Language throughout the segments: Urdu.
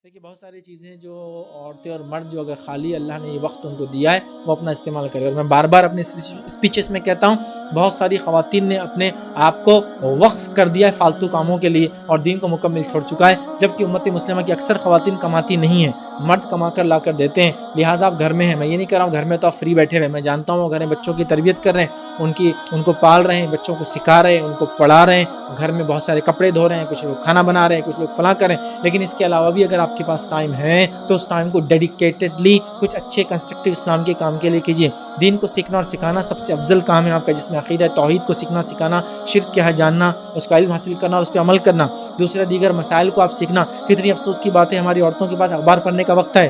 دیکھیے بہت ساری چیزیں جو عورتیں اور مرد جو اگر خالی اللہ نے یہ وقت ان کو دیا ہے وہ اپنا استعمال کرے. اور میں بار بار اپنے اسپیچز میں کہتا ہوں بہت ساری خواتین نے اپنے آپ کو وقف کر دیا ہے فالتو کاموں کے لیے اور دین کو مکمل چھوڑ چکا ہے، جبکہ امت مسلمہ کی اکثر خواتین کماتی نہیں ہیں، مرد کما کر لا کر دیتے ہیں. لہٰذا آپ گھر میں ہیں، میں یہ نہیں کہہ رہا ہوں گھر میں تو آپ فری بیٹھے ہوئے، میں جانتا ہوں وہ گھر میں بچوں کی تربیت کر رہے ہیں، ان کو پال رہے ہیں، بچوں کو سکھا رہے ہیں، ان کو پڑھا رہے ہیں، گھر میں بہت سارے کپڑے دھو رہے ہیں، کچھ لوگ کھانا بنا رہے ہیں، کچھ لوگ فلاں کر رہے ہیں. لیکن اس کے علاوہ بھی اگر آپ کے پاس ٹائم ہے تو اس ٹائم کو ڈیڈیکیٹڈلی کچھ اچھے کنسٹرکٹیو اسلام کے کام کے لیے کیجیے. دین کو سیکھنا اور سکھانا سب سے افضل کام ہے آپ کا، جس میں عقیدہ توحید کو سیکھنا سکھانا، شرک کیا ہے جاننا، اس کا علم حاصل کرنا اور اس پہ عمل کرنا. دوسرے دیگر مسائل کو آپ سیکھنا. کتنی افسوس کی بات ہے ہماری عورتوں کے پاس اخبار پڑھنے کا وقت ہے،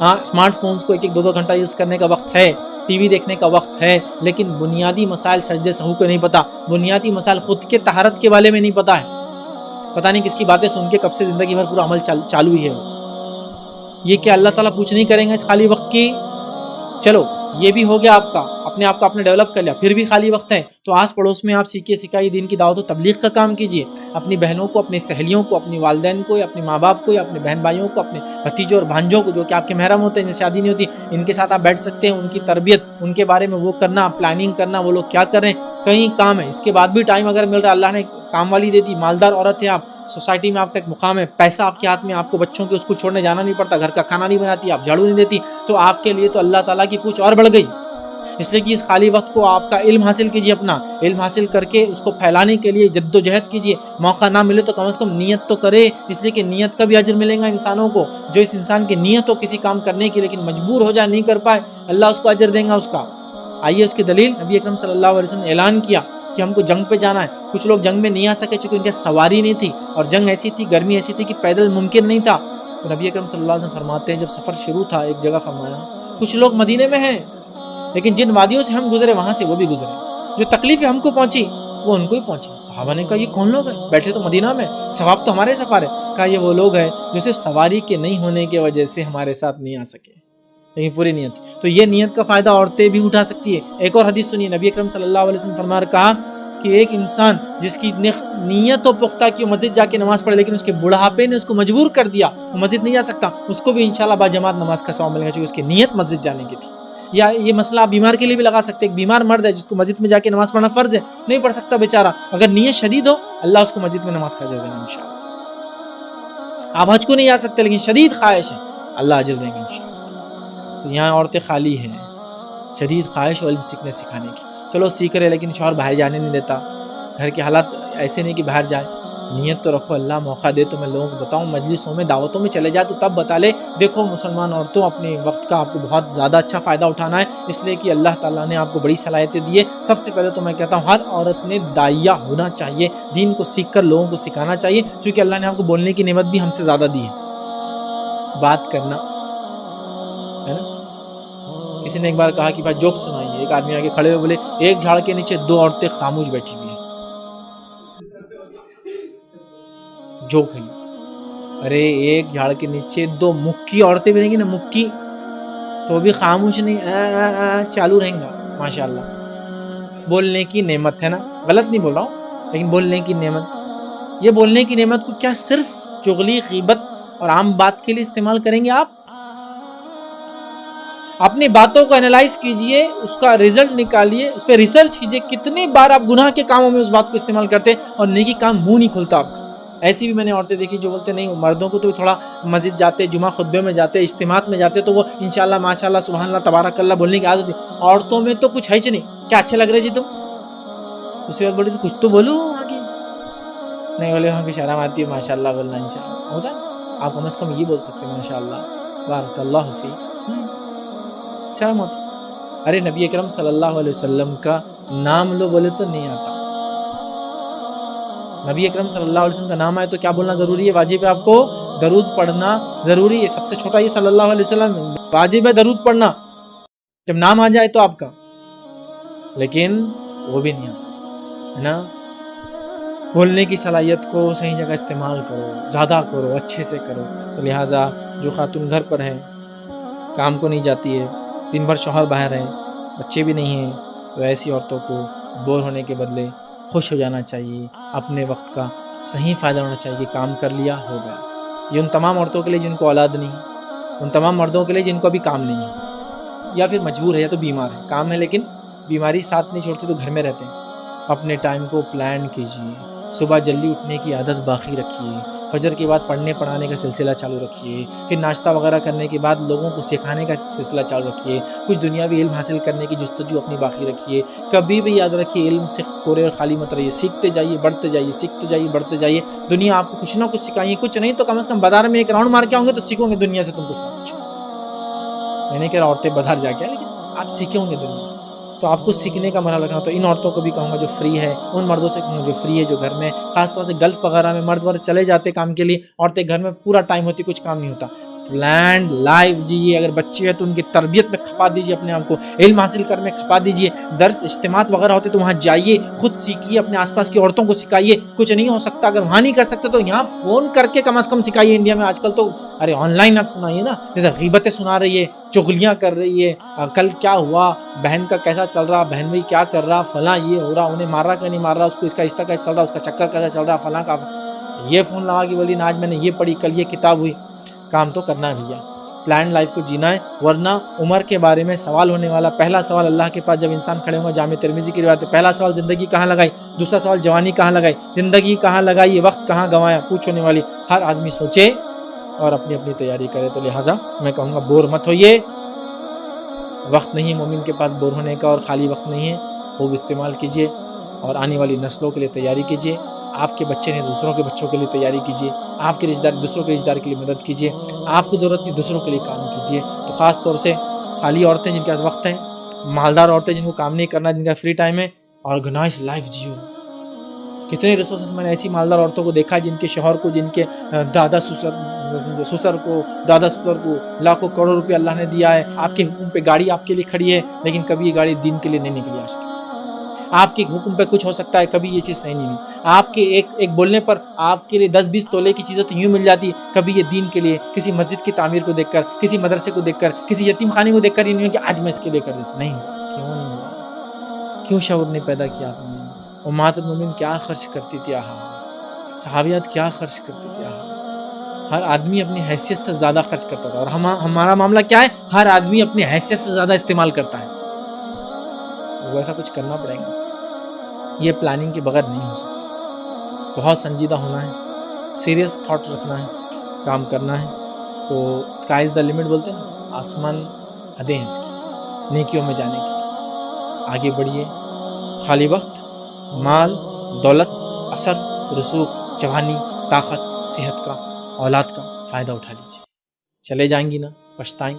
ہاں اسمارٹ فونز کو 1-2 گھنٹہ یوز کرنے کا وقت ہے، ٹی وی دیکھنے کا وقت ہے، لیکن بنیادی مسائل سجدے سہو کو نہیں پتا، بنیادی مسائل خود کے طہارت کے بارے میں نہیں پتا ہے. پتہ نہیں کس کی باتیں سن کے کب سے زندگی بھر پورا عمل چالو ہی ہے. یہ کہ اللہ تعالیٰ پوچھ نہیں کریں گے اس خالی وقت کی. چلو یہ بھی ہو گیا آپ کا، اپنے آپ کو آپ نے ڈیولپ کر لیا، پھر بھی خالی وقت ہے تو آس پڑوس میں آپ سیکھیے سکھائیے، دین کی دعوت و تبلیغ کا کام کیجیے. اپنی بہنوں کو، اپنی سہیلیوں کو، اپنی والدین کو یا اپنے ماں باپ کو یا اپنے بہن بھائیوں کو، اپنے بھتیجوں اور بھانجوں کو جو کہ آپ کے محرم ہوتے ہیں، جن سے شادی نہیں ہوتی، ان کے ساتھ آپ بیٹھ سکتے ہیں، ان کی تربیت، ان کے بارے میں وہ کرنا، پلاننگ کرنا، وہ لوگ کیا کر رہے ہیں. کئی کام ہے، اس کے بعد بھی ٹائم اگر مل رہا ہے، اللہ نے کام والی دے دی، مالدار عورت ہے آپ، سوسائٹی میں آپ کا ایک مقام ہے، پیسہ آپ کے ہاتھ میں، آپ کو بچوں کے اسکول چھوڑنے جانا نہیں پڑتا، گھر کا کھانا نہیں بناتی، آپ جھاڑو نہیں دیتی، تو آپ کے لیے تو اللہ تعالیٰ کی پوچھ اور بڑھ گئی. اس لیے کہ اس خالی وقت کو آپ کا علم حاصل کیجیے، اپنا علم حاصل کر کے اس کو پھیلانے کے لیے جد و جہد کیجیے. موقع نہ ملے تو کم از کم نیت تو کرے، اس لیے کہ نیت کا بھی اجر ملے گا انسانوں کو. جو اس انسان کی نیت ہو کسی کام کرنے کی لیکن مجبور ہو جائے، نہیں کر پائے، اللہ اس کو اجر دے گا اس کا. آئیے اس کی دلیل، نبی اکرم صلی اللہ علیہ وسلم نے اعلان کیا کہ ہم کو جنگ پہ جانا ہے. کچھ لوگ جنگ میں نہیں آ سکے چونکہ ان کے سواری نہیں تھی اور جنگ ایسی تھی، گرمی ایسی تھی کہ پیدل ممکن نہیں تھا. تو نبی اکرم صلی اللہ علیہ وسلم فرماتے ہیں جب سفر شروع تھا ایک جگہ فرمایا کچھ لوگ مدینے میں ہیں لیکن جن وادیوں سے ہم گزرے وہاں سے وہ بھی گزرے، جو تکلیفیں ہم کو پہنچی وہ ان کو ہی پہنچی. صحابہ نے کہا یہ کون لوگ ہیں؟ بیٹھے تو مدینہ میں، ثواب تو ہمارے سفر ہے. کہا یہ وہ لوگ ہیں جو صرف سواری کے نہیں ہونے کی وجہ سے ہمارے ساتھ نہیں آ سکے، لیکن پوری نیت. تو یہ نیت کا فائدہ عورتیں بھی اٹھا سکتی ہے. ایک اور حدیث سنیے، نبی اکرم صلی اللہ علیہ وسلم فرما کہا کہ ایک انسان جس کی نیت و پختہ کی مسجد جا کے نماز پڑھے لیکن اس کے بڑھاپے نے اس کو مجبور کر دیا وہ مسجد نہیں جا سکتا، اس کو بھی انشاءاللہ باجماعت نماز کا ثواب ملے گا کیونکہ اس کی نیت مسجد جانے کی تھی. یا یہ مسئلہ آپ بیمار کے لیے بھی لگا سکتے ہیں. ایک بیمار مرد ہے جس کو مسجد میں جا کے نماز پڑھنا فرض ہے، نہیں پڑھ سکتا بیچارہ، اگر نیت شدید ہو اللہ اس کو مسجد میں نماز کا اجر دے گا انشاءاللہ. آپ حج کو نہیں جا سکتے لیکن شدید خواہش ہے، اللہ اجر دے گا انشاءاللہ. تو یہاں عورتیں خالی ہیں، شدید خواہش اور علم سیکھنے سکھانے کی. چلو سیکھ رہے لیکن شوہر باہر جانے نہیں دیتا، گھر کے حالات ایسے نہیں کہ باہر جائے. نیت تو رکھو، اللہ موقع دے تو میں لوگوں کو بتاؤں، مجلسوں میں دعوتوں میں چلے جائے تو تب بتا لے دیکھو مسلمان عورتوں اپنے وقت کا آپ کو بہت زیادہ اچھا فائدہ اٹھانا ہے، اس لیے کہ اللہ تعالیٰ نے آپ کو بڑی صلاحیتیں دی ہے. سب سے پہلے تو میں کہتا ہوں ہر عورت نے داعیہ ہونا چاہیے، دین کو سیکھ کر لوگوں کو سکھانا چاہیے، چونکہ اللہ نے آپ کو بولنے کی نعمت بھی ہم سے زیادہ دی ہے، بات کرنا ہے نا. کسی نے ایک بار کہا کہ بھائی جوک سنائیے، ایک آدمی آگے کھڑے ہوئے بولے ایک جھاڑ کے نیچے 2 عورتیں خاموش بیٹھی ہوئی ہیں. جوک ہے. ارے ایک جھاڑ کے نیچے 2 مکی عورتیں بھی رہیں گی نا، مکی، تو بھی خاموش نہیں، چالو رہیں گا. ماشاءاللہ بولنے کی نعمت ہے نا، غلط نہیں بول رہا ہوں لیکن بولنے کی نعمت. یہ بولنے کی نعمت کو کیا صرف چغلی، غیبت اور عام بات کے لیے استعمال کریں گے؟ آپ اپنی باتوں کو انالائز کیجئے، اس کا رزلٹ نکالیے، اس پہ ریسرچ کیجئے کتنی بار آپ گناہ کے کاموں میں اس بات کو استعمال کرتے اور نیکی کام منہ نہیں کھلتا آپ کا. ایسی بھی میں نے عورتیں دیکھی جو بولتے نہیں، مردوں کو تو تھوڑا مسجد جاتے، جمعہ خطبے میں جاتے، اجتماعات میں جاتے تو وہ انشاءاللہ ماشاءاللہ سبحان اللہ تبارک اللہ بولنے کی عادت ہے. عورتوں میں تو کچھ ہے ہی نہیں، کیا اچھے لگ رہے جی تم، اسی وقت بولے کچھ تو بولو آگے، نہیں بولے وہاں کی شرم آتی ہے ماشاءاللہ بولنا. انشاءاللہ ہوتا ہے، آپ کم از کم یہ بول سکتے ہیں ماشاءاللہ بارک اللہ فیک، شرم ہوتی. ارے نبی اکرم صلی اللہ علیہ وسلم کا نام لو بولے تو نہیں آتا. نبی اکرم صلی اللہ علیہ وسلم کا نام آئے تو کیا بولنا ضروری ہے؟ واجب ہے آپ کو درود پڑھنا ضروری ہے. سب سے چھوٹا یہ صلی اللہ علیہ وسلم واجب ہے درود پڑھنا جب نام آ جائے تو آپ کا، لیکن وہ بھی نہیں آتا ہے نا. بولنے کی صلاحیت کو صحیح جگہ استعمال کرو، زیادہ کرو، اچھے سے کرو. تو لہٰذا جو خاتون گھر پر ہیں، کام کو نہیں جاتی ہے، دن بھر شوہر باہر ہے، بچے بھی نہیں ہیں، تو ایسی عورتوں کو بور ہونے کے بدلے خوش ہو جانا چاہیے، اپنے وقت کا صحیح فائدہ ہونا چاہیے کہ کام کر لیا ہو گیا. یہ ان تمام عورتوں کے لیے جن کو اولاد نہیں ہے، ان تمام مردوں کے لیے جن کو ابھی کام نہیں ہے، یا پھر مجبور ہے یا تو بیمار ہے، کام ہے لیکن بیماری ساتھ نہیں چھوڑتے تو گھر میں رہتے ہیں۔ اپنے ٹائم کو پلان کیجیے، صبح جلدی اٹھنے کی عادت باقی رکھیے، فجر کے بعد پڑھنے پڑھانے کا سلسلہ چالو رکھیے، پھر ناشتہ وغیرہ کرنے کے بعد لوگوں کو سکھانے کا سلسلہ چالو رکھیے، کچھ دنیاوی علم حاصل کرنے کی جستجو اپنی باقی رکھیے۔ کبھی بھی یاد رکھیے علم سے کورے اور خالی مت رہیے، سیکھتے جائیے، بڑھتے جائیے، سیکھتے جائیے، بڑھتے جائیے۔ دنیا آپ کو کچھ نہ کچھ سکھائیے، کچھ نہیں تو کم از کم بازار میں ایک راؤنڈ مار کے آؤں گے تو سیکھوں گے دنیا سے تم کچھ نہ کچھ۔ میں نے کہہ رہا عورتیں بازار جا کے لیکن آپ سیکھیں گے دنیا سے، تو آپ کو سیکھنے کا مرحلہ رکھنا۔ تو ان عورتوں کو بھی کہوں گا جو فری ہے، ان مردوں سے کہوں گا جو فری ہے، جو گھر میں خاص طور سے گلف وغیرہ میں مرد ورد چلے جاتے کام کے لیے، عورتیں گھر میں پورا ٹائم ہوتی، کچھ کام نہیں ہوتا۔ پلانڈ لائف جیجیے، اگر بچے ہیں تو ان کی تربیت میں کھپا دیجیے اپنے آپ کو، علم حاصل کرنے میں کھپا دیجیے، درس اجتماعات وغیرہ ہوتے تو وہاں جائیے، خود سیکھیے، اپنے آس پاس کی عورتوں کو سکھائیے۔ کچھ نہیں ہو سکتا اگر وہاں نہیں کر سکتے تو یہاں فون کر کے کم از کم سکھائیے۔ انڈیا میں آج کل تو ارے آن لائن آپ سنائیے نا، جیسے غیبتیں سنا رہی ہے، چغلیاں کر رہی ہے، کل کیا ہوا، بہن کا کیسا چل رہا، بہن بھائی کیا کر رہا، فلاں یہ ہو رہا، انہیں مار رہا کہ نہیں مار رہا، اس کو اس کا رشتہ کیسا چل رہا، اس کا چکر کیسا چل رہا، فلاں کا یہ فون لگا کے بولی نا آج میں نے یہ پڑھی، کل یہ کتاب ہوئی۔ کام تو کرنا ہے بھیا، پلان لائف کو جینا ہے، ورنہ عمر کے بارے میں سوال ہونے والا۔ پہلا سوال اللہ کے پاس جب انسان کھڑے ہوں گے، جامع ترمذی کی روایت ہے، پہلا سوال زندگی کہاں لگائی، دوسرا سوال جوانی کہاں لگائی، زندگی کہاں لگائی، یہ وقت کہاں گنوایا، پوچھ ہونے والی۔ ہر آدمی سوچے اور اپنی اپنی تیاری کرے۔ تو لہٰذا میں کہوں گا بور مت ہوئیے، وقت نہیں مومن کے پاس بور ہونے کا، اور خالی وقت نہیں ہے، خوب استعمال کیجیے اور آنے والی نسلوں کے لیے تیاری کیجیے۔ آپ کے بچے نہیں دوسروں کے بچوں کے لیے تیاری کیجیے، آپ کے رشتہ دار دوسروں کے رشتہ دار کے لیے مدد کیجیے، آپ کو ضرورت نہیں دوسروں کے لیے کام کیجیے۔ تو خاص طور سے خالی عورتیں جن کے پاس وقت ہے، مالدار عورتیں جن کو کام نہیں کرنا، جن کا فری ٹائم ہے، آرگنائز لائف جیو۔ کتنے ریسورسز میں نے ایسی مالدار عورتوں کو دیکھا جن کے شوہر کو، جن کے دادا سسر کو، دادا سسر کو لاکھوں کروڑوں روپے اللہ نے دیا ہے، آپ کے حکم پہ گاڑی آپ کے لیے کھڑی ہے، لیکن کبھی یہ گاڑی دین کے لیے نہیں نکلی آج تک۔ آپ کے حکم پہ کچھ ہو سکتا ہے، کبھی یہ چیز صحیح نہیں ہوئی۔ آپ کے ایک بولنے پر آپ کے لیے 10-20 تولے کی چیزیں تو یوں مل جاتی، کبھی یہ دین کے لیے، کسی مسجد کی تعمیر کو دیکھ کر، کسی مدرسے کو دیکھ کر، کسی یتیم خانے کو دیکھ کر یہ نہیں ہو کہ آج میں اس کے لیے کر دیتا۔ نہیں ہوا، کیوں نہیں ہوا؟ کیوں شعور نہیں پیدا کیا آپ نے؟ امہات المومنین کیا خرچ کرتی تھی، صحابیات کیا خرچ کرتی تھی، ہر آدمی اپنی حیثیت سے زیادہ خرچ کرتا تھا، اور ہمارا معاملہ کیا ہے، ہر آدمی اپنی حیثیت سے زیادہ استعمال کرتا ہے۔ ویسا کچھ کرنا پڑے گا، یہ پلاننگ کے بغیر نہیں ہو سکتا۔ بہت سنجیدہ ہونا ہے، سیریس تھاٹ رکھنا ہے، کام کرنا ہے۔ تو اسکائی از دا لمٹ بولتے ہیں نا، آسمان حدیں ہیں اس کی، نیکیوں میں جانے کی۔ آگے بڑھیے، خالی وقت، مال، دولت، اثر، رسوخ، جوانی، طاقت، صحت کا، اولاد کا فائدہ اٹھا لیجیے۔ چلے جائیں گی نا، پچھتائیں۔